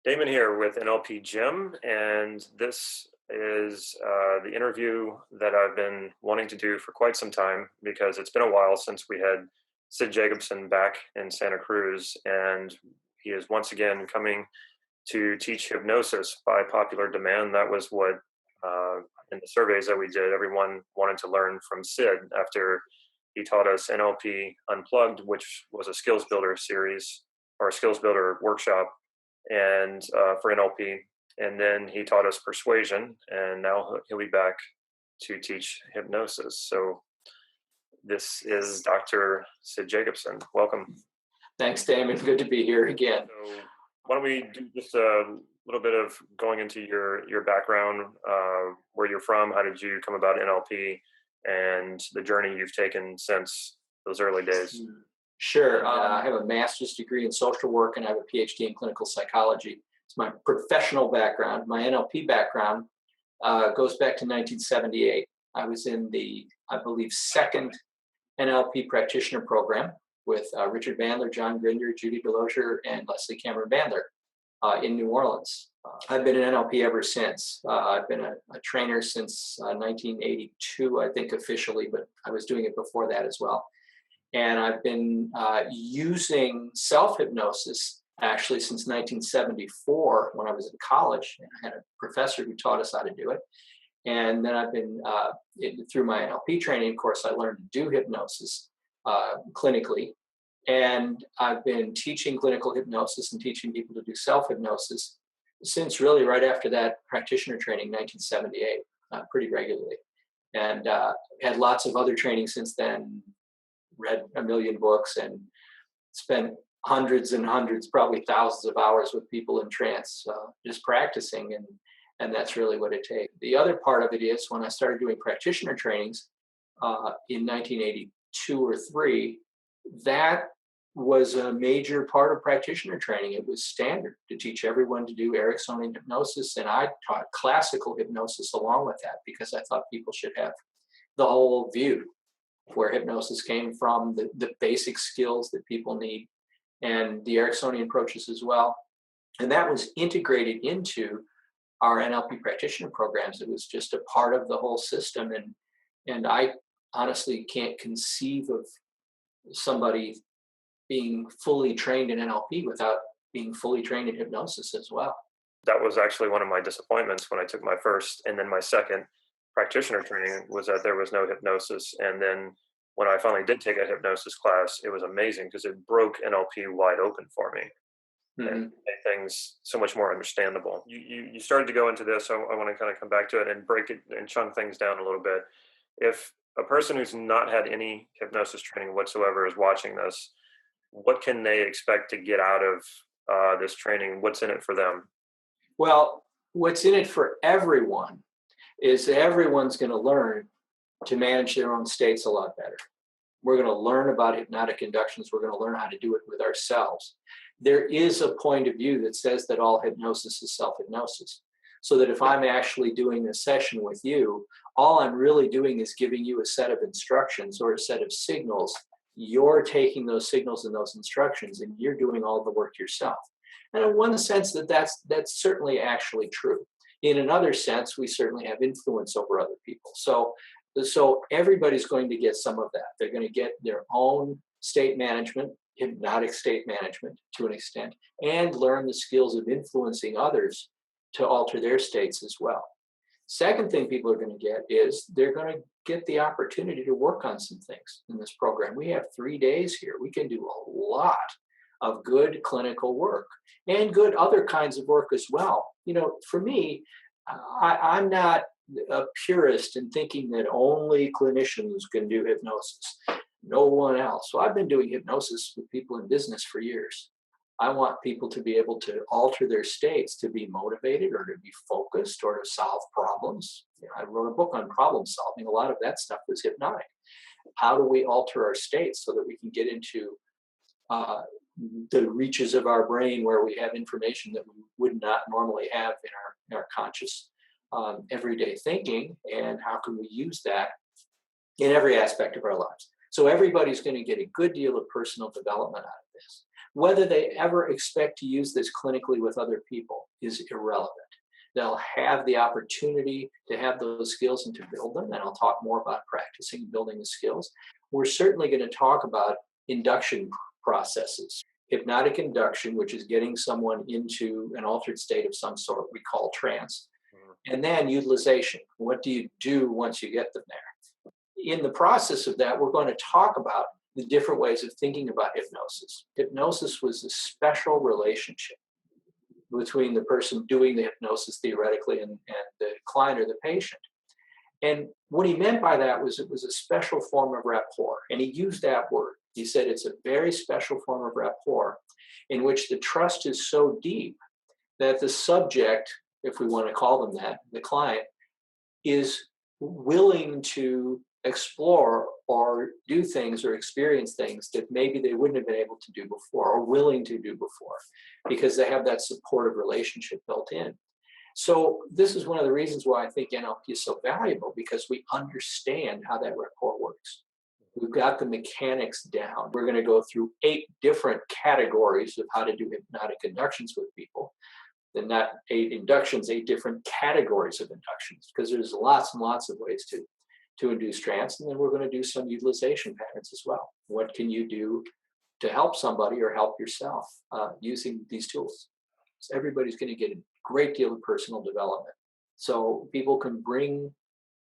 Damon here with NLP Gym, and this is the interview that I've been wanting to do for quite some time because it's been a while since we had Sid Jacobson back in Santa Cruz, and he is once again coming to teach hypnosis by popular demand. That was what, in the surveys that we did, everyone wanted to learn from Sid after he taught us NLP Unplugged, which was a skills builder series or a skills builder workshop and for NLP. And then he taught us persuasion, and now he'll be back to teach hypnosis. So this is Dr. Sid Jacobson. Welcome. Thanks, Damon. Good to be here again. So why don't we do just a little bit of going into your background, where you're from, how did you come about NLP, and the journey you've taken since those early days? Sure. I have a master's degree in social work and I have a Ph.D. in clinical psychology. It's my professional background. My NLP background goes back to 1978. I was in the, I believe, second NLP practitioner program with Richard Bandler, John Grinder, Judy Delosier, and Leslie Cameron Bandler in New Orleans. I've been in NLP ever since. I've been a trainer since 1982, I think officially, but I was doing it before that as well. And I've been using self-hypnosis actually since 1974 when I was in college. And I had a professor who taught us how to do it. And then I've been, through my NLP training, of course, I learned to do hypnosis clinically. And I've been teaching clinical hypnosis and teaching people to do self-hypnosis since really right after that practitioner training, 1978, pretty regularly. And had lots of other training since then, read a million books and spent hundreds and hundreds, probably thousands of hours with people in trance, just practicing. And that's really what it takes. The other part of it is when I started doing practitioner trainings in 1982 or 3, that was a major part of practitioner training. It was standard to teach everyone to do Ericksonian hypnosis. And I taught classical hypnosis along with that because I thought people should have the whole view, where hypnosis came from, the basic skills that people need, and the Ericksonian approaches as well. And that was integrated into our NLP practitioner programs. It was just a part of the whole system. And I honestly can't conceive of somebody being fully trained in NLP without being fully trained in hypnosis as well. That was actually one of my disappointments when I took my first and then my second practitioner training, was that there was no hypnosis. And then when I finally did take a hypnosis class, it was amazing because it broke NLP wide open for me. Mm-hmm. And made things so much more understandable. You started to go into this, so I want to kind of come back to it and break it and chunk things down a little bit. If a person who's not had any hypnosis training whatsoever is watching this, what can they expect to get out of this training? What's in it for them? Well, what's in it for everyone is that everyone's going to learn to manage their own states a lot better. We're going to learn about hypnotic inductions. We're going to learn how to do it with ourselves. There is a point of view that says that all hypnosis is self-hypnosis. So that if I'm actually doing a session with you, all I'm really doing is giving you a set of instructions or a set of signals. You're taking those signals and those instructions, and you're doing all the work yourself. And in one sense, that's certainly actually true. In another sense, we certainly have influence over other people. So everybody's going to get some of that. They're going to get their own state management, hypnotic state management to an extent, and learn the skills of influencing others to alter their states as well. Second thing people are going to get is they're going to get the opportunity to work on some things in this program. We have 3 days here. We can do a lot of good clinical work and good other kinds of work as well. You know, for me, I'm not a purist in thinking that only clinicians can do hypnosis, no one else. So I've been doing hypnosis with people in business for years. I want people to be able to alter their states, to be motivated or to be focused or to solve problems. You know, I wrote a book on problem solving. A lot of that stuff was hypnotic. How do we alter our states so that we can get into the reaches of our brain where we have information that we would not normally have in our conscious everyday thinking, and how can we use that in every aspect of our lives? So everybody's going to get a good deal of personal development out of this. Whether they ever expect to use this clinically with other people is irrelevant. They'll have the opportunity to have those skills and to build them. And I'll talk more about practicing and building the skills. We're certainly going to talk about induction processes. Hypnotic induction, which is getting someone into an altered state of some sort we call trance. And then utilization. What do you do once you get them there? In the process of that, we're going to talk about the different ways of thinking about hypnosis. Hypnosis was a special relationship between the person doing the hypnosis theoretically and the client or the patient. And what he meant by that was it was a special form of rapport. And he used that word. He said it's a very special form of rapport in which the trust is so deep that the subject, if we want to call them that, the client, is willing to explore or do things or experience things that maybe they wouldn't have been able to do before or willing to do before because they have that supportive relationship built in. So this is one of the reasons why I think NLP is so valuable, because we understand how that rapport works. We've got the mechanics down. We're going to go through 8 different categories of how to do hypnotic inductions with people. Then not 8 inductions, 8 different categories of inductions, because there's lots and lots of ways to induce trance. And then we're going to do some utilization patterns as well. What can you do to help somebody or help yourself using these tools? So everybody's going to get a great deal of personal development. So people can bring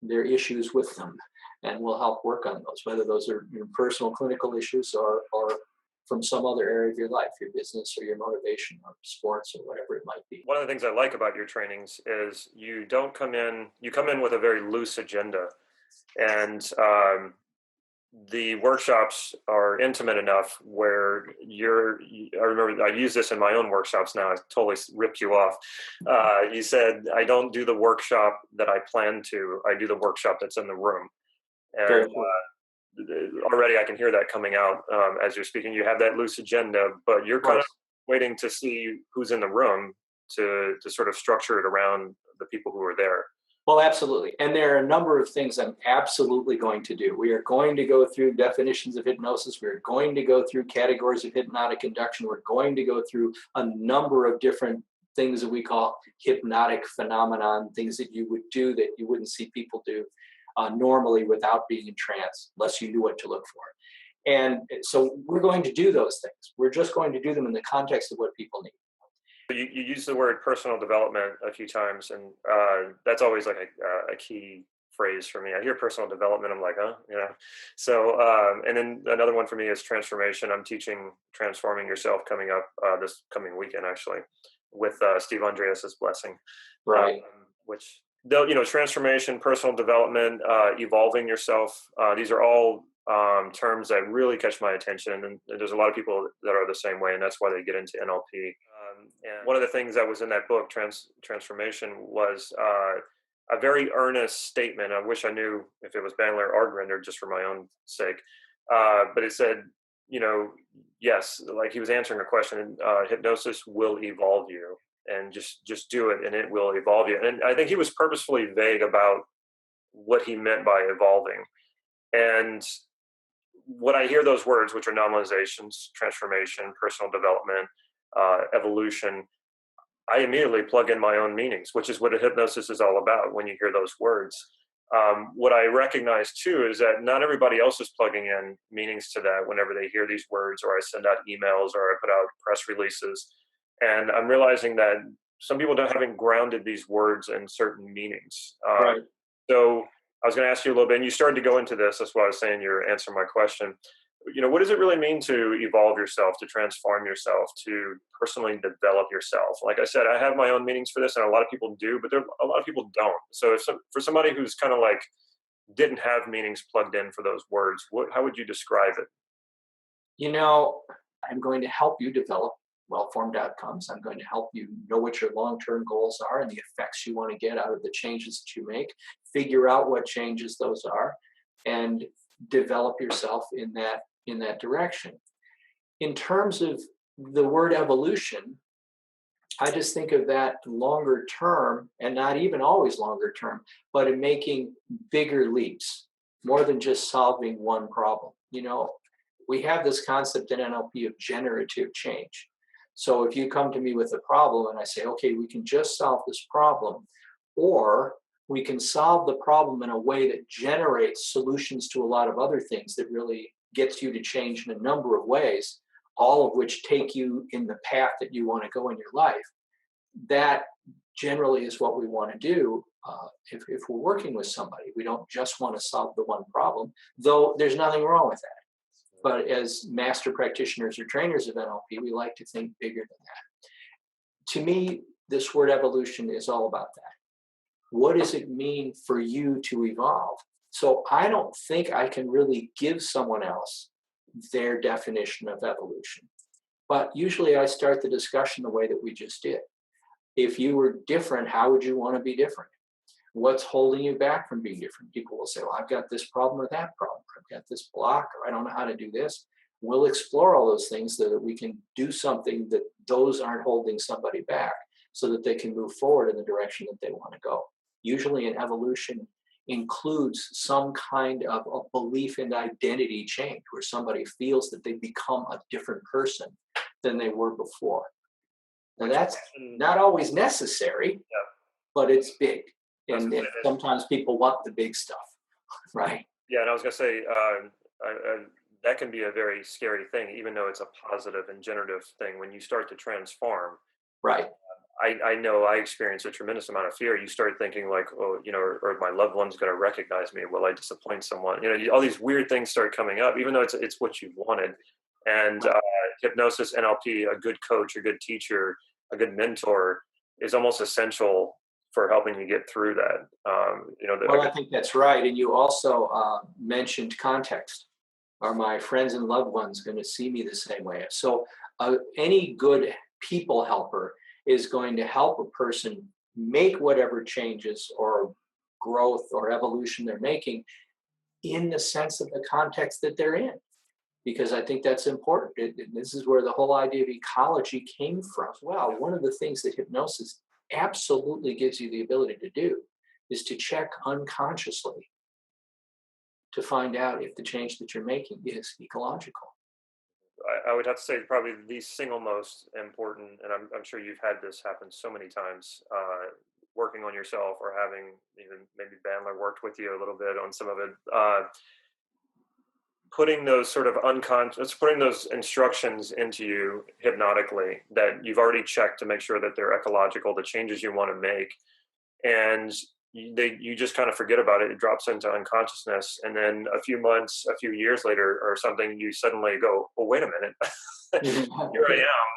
their issues with them, and we'll help work on those, whether those are your personal clinical issues or from some other area of your life, your business or your motivation or sports or whatever it might be. One of the things I like about your trainings is you come in with a very loose agenda. And the workshops are intimate enough where I remember I use this in my own workshops now. I totally ripped you off. You said, I don't do the workshop that I plan to. I do the workshop that's in the room. And already I can hear that coming out as you're speaking. You have that loose agenda, but you're kind of waiting to see who's in the room to sort of structure it around the people who are there. Well, absolutely. And there are a number of things I'm absolutely going to do. We are going to go through definitions of hypnosis. We're going to go through categories of hypnotic induction. We're going to go through a number of different things that we call hypnotic phenomenon, things that you would do that you wouldn't see people do normally without being in trance, unless you knew what to look for. And so we're going to do those things. We're just going to do them in the context of what people need. You use the word personal development a few times, and that's always like a key phrase for me. I hear personal development, I'm like, So, and then another one for me is transformation. I'm teaching Transforming Yourself coming up this coming weekend, actually, with Steve Andreas's blessing. Right. Which, transformation, personal development, evolving yourself. These are all terms that really catch my attention, and there's a lot of people that are the same way, and that's why they get into NLP. And one of the things that was in that book, Transformation, was a very earnest statement. I wish I knew if it was Bandler or Grinder, just for my own sake. But it said, yes, like he was answering a question. Hypnosis will evolve you, and just do it, and it will evolve you. And I think he was purposefully vague about what he meant by evolving. And when I hear those words, which are normalizations, transformation, personal development, evolution, I immediately plug in my own meanings, which is what a hypnosis is all about when you hear those words. What I recognize too is that not everybody else is plugging in meanings to that whenever they hear these words, or I send out emails or I put out press releases. And I'm realizing that some people haven't grounded these words in certain meanings. Right. So I was going to ask you a little bit, and you started to go into this. That's why I was saying you're answering my question. What does it really mean to evolve yourself, to transform yourself, to personally develop yourself? Like I said, I have my own meanings for this, and a lot of people do, but a lot of people don't. So for somebody who's kind of like didn't have meanings plugged in for those words, how would you describe it? I'm going to help you develop well-formed outcomes. I'm going to help you know what your long-term goals are and the effects you want to get out of the changes that you make, figure out what changes those are, and develop yourself in that direction. In terms of the word evolution, I just think of that longer term, and not even always longer term, but in making bigger leaps, more than just solving one problem. we have this concept in NLP of generative change. So if you come to me with a problem and I say, okay, we can just solve this problem, or we can solve the problem in a way that generates solutions to a lot of other things that really gets you to change in a number of ways, all of which take you in the path that you want to go in your life. That generally is what we want to do if we're working with somebody. We don't just want to solve the one problem, though there's nothing wrong with that. But as master practitioners or trainers of NLP, we like to think bigger than that. To me, this word evolution is all about that. What does it mean for you to evolve? So I don't think I can really give someone else their definition of evolution. But usually I start the discussion the way that we just did. If you were different, how would you want to be different? What's holding you back from being different? People will say, well, I've got this problem or that problem. I've got this block, or I don't know how to do this. We'll explore all those things so that we can do something that those aren't holding somebody back, so that they can move forward in the direction that they want to go. Usually an evolution includes some kind of a belief and identity change where somebody feels that they become a different person than they were before. Now that's not always necessary, but it's big. And sometimes people want the big stuff, right? Yeah, and I was going to say, that can be a very scary thing, even though it's a positive and generative thing. When you start to transform, right? I know I experienced a tremendous amount of fear. You start thinking like, oh, or my loved one's going to recognize me. Will I disappoint someone? All these weird things start coming up, even though it's what you wanted. And hypnosis, NLP, a good coach, a good teacher, a good mentor is almost essential for helping you get through that. Well, I think that's right. And you also mentioned context. Are my friends and loved ones going to see me the same way? So any good people helper is going to help a person make whatever changes or growth or evolution they're making in the sense of the context that they're in. Because I think that's important. This is where the whole idea of ecology came from. Well, one of the things that hypnosis absolutely gives you the ability to do is to check unconsciously to find out if the change that you're making is ecological. I would have to say probably the single most important, and I'm sure you've had this happen so many times, working on yourself or having even maybe Bandler worked with you a little bit on some of it, putting those sort of putting those instructions into you hypnotically that you've already checked to make sure that they're ecological, the changes you want to make, and you just kind of forget about it. It drops into unconsciousness, and then a few months, a few years later, or something, you suddenly go, "Well, wait a minute, here I am.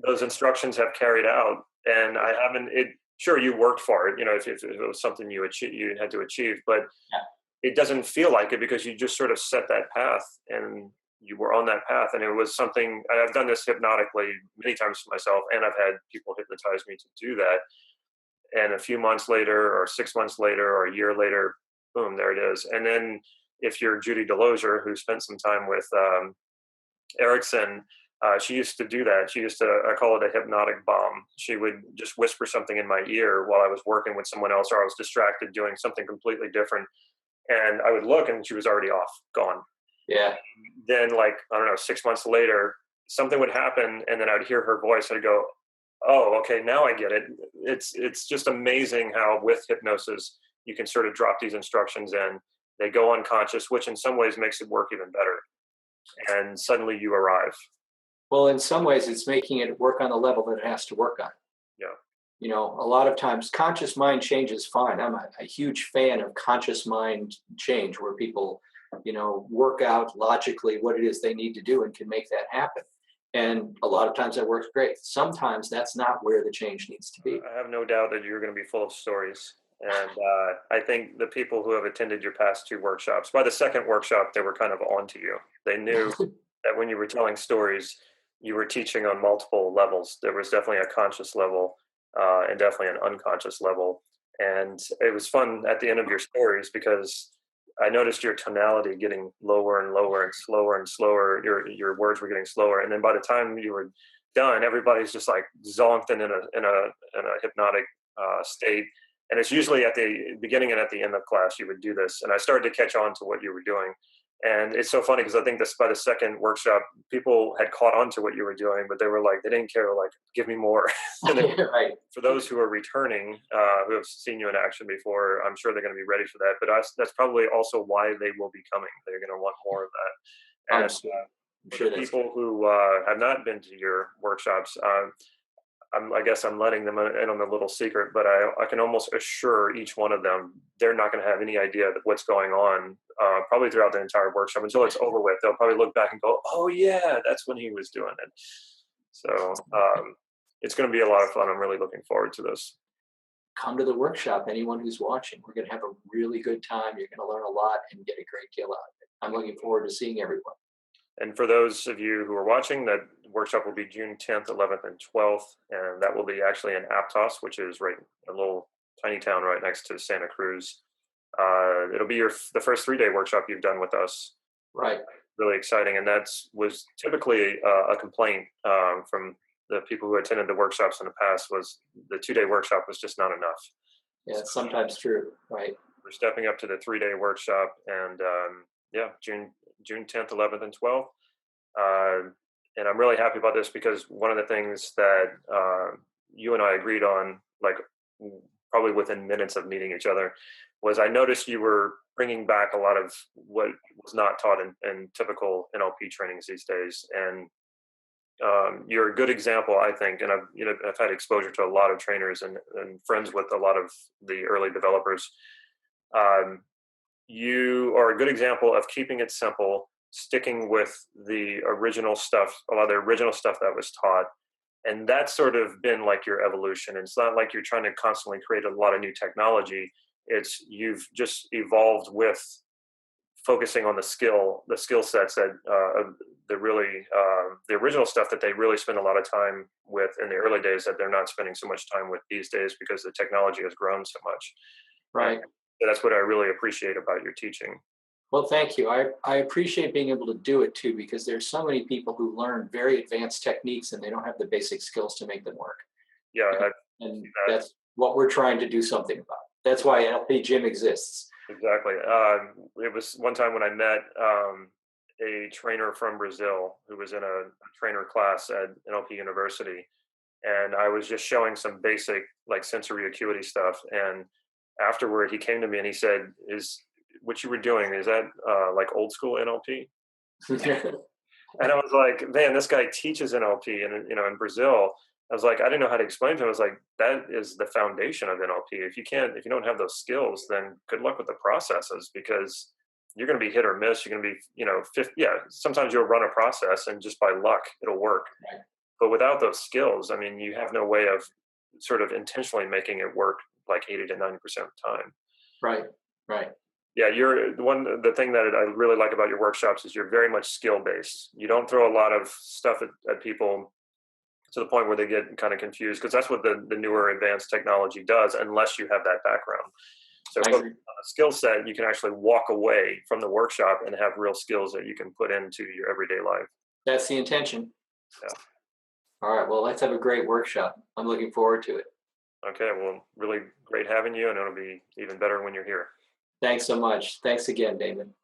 Those instructions have carried out, and I haven't." Sure, you worked for it. If it was something you had to achieve, but it doesn't feel like it because you just sort of set that path, and you were on that path, and it was something. I've done this hypnotically many times for myself, and I've had people hypnotize me to do that. And a few months later, or 6 months later, or a year later, boom, there it is. And then if you're Judy Delosier, who spent some time with Erickson, she used to do that. She used to, I call it a hypnotic bomb. She would just whisper something in my ear while I was working with someone else, or I was distracted doing something completely different. And I would look and she was already off, gone. Yeah. Then 6 months later, something would happen and then I'd hear her voice. I'd go, oh, okay, now I get it. It's just amazing how with hypnosis, you can sort of drop these instructions in. They go unconscious, which in some ways makes it work even better. And suddenly you arrive. Well, in some ways, it's making it work on the level that it has to work on. Yeah. A lot of times conscious mind change is fine. I'm a huge fan of conscious mind change where people, work out logically what it is they need to do and can make that happen. And a lot of times that works great. Sometimes that's not where the change needs to be. I have no doubt that you're going to be full of stories. And I think the people who have attended your past 2 workshops, by the second workshop, they were kind of onto you. They knew that when you were telling stories, you were teaching on multiple levels. There was definitely a conscious level and definitely an unconscious level. And it was fun at the end of your stories because I noticed your tonality getting lower and lower and slower and slower. Your words were getting slower, and then by the time you were done, everybody's just like zonked in a hypnotic state. And it's usually at the beginning and at the end of class you would do this. And I started to catch on to what you were doing, And it's so funny because I think this by the second workshop, people had caught on to what you were doing, but they were like, they didn't care, like, give me more. And then Right. for those who are returning, who have seen you in action before, I'm sure they're going to be ready for that. But that's probably also why they will be coming. They're going to want more of that. I'm And sure, I'm for sure the that's people who have not been to your workshops, I guess I'm letting them in on a little secret, but I can almost assure each one of them they're not going to have any idea that what's going on probably throughout the entire workshop until it's over with. They'll probably look back and go, "Oh yeah, that's when he was doing it." So it's going to be a lot of fun. I'm really looking forward to this. come to the workshop. Anyone who's watching, we're going to have a really good time. You're going to learn a lot and get a great deal out of it. I'm looking forward to seeing everyone. And for those of you who are watching, that workshop will be June 10th, 11th, and 12th, and that will be actually in Aptos, which is right a little tiny town right next to Santa Cruz. It'll be the first 3-day workshop you've done with us. Right. Really exciting, and that was typically a complaint from the people who attended the workshops in the past was the 2-day workshop was just not enough. Yeah, it's sometimes true. Right. We're stepping up to the 3-day workshop, and yeah, June 10th, 11th, and 12th. And I'm really happy about this because one of the things that you and I agreed on, like probably within minutes of meeting each other, was I noticed you were bringing back a lot of what was not taught in typical NLP trainings these days. And you're a good example, I think. And I've had exposure to a lot of trainers and friends with a lot of the early developers. You are a good example of keeping it simple, sticking with the original stuff, a lot of the original stuff that was taught. And that's sort of been like your evolution. It's not like you're trying to constantly create a lot of new technology. It's you've just evolved with focusing on the skill sets that the really the original stuff that they really spend a lot of time with in the early days that they're not spending so much time with these days because the technology has grown so much. Right. And that's what I really appreciate about your teaching. Well, thank you. I appreciate being able to do it too, because there's so many people who learn very advanced techniques and they don't have the basic skills to make them work. Yeah, And that's what we're trying to do something about. That's why NLP Gym exists. exactly. It was one time when I met a trainer from Brazil who was in a trainer class at NLP University, and I was just showing some basic like sensory acuity stuff. And afterward, he came to me and he said, "Is what you were doing, is that like old school NLP?" And I was like, "Man, this guy teaches NLP, and in Brazil." I was like, I didn't know how to explain to him. I was like, that is the foundation of NLP. If you don't have those skills, then good luck with the processes because you're going to be hit or miss. You're going to be, sometimes you'll run a process and just by luck, it'll work. Right. But without those skills, I mean, you have no way of sort of intentionally making it work like 80 to 90% of the time. Right. Right. Yeah, the thing that I really like about your workshops is you're very much skill based. You don't throw a lot of stuff at people to the point where they get kind of confused because that's what the newer advanced technology does unless you have that background. So on a skill set, you can actually walk away from the workshop and have real skills that you can put into your everyday life. That's the intention. Yeah. All right. Well, let's have a great workshop. I'm looking forward to it. Okay. Well, really great having you, and it'll be even better when you're here. Thanks so much. Thanks again, Damon.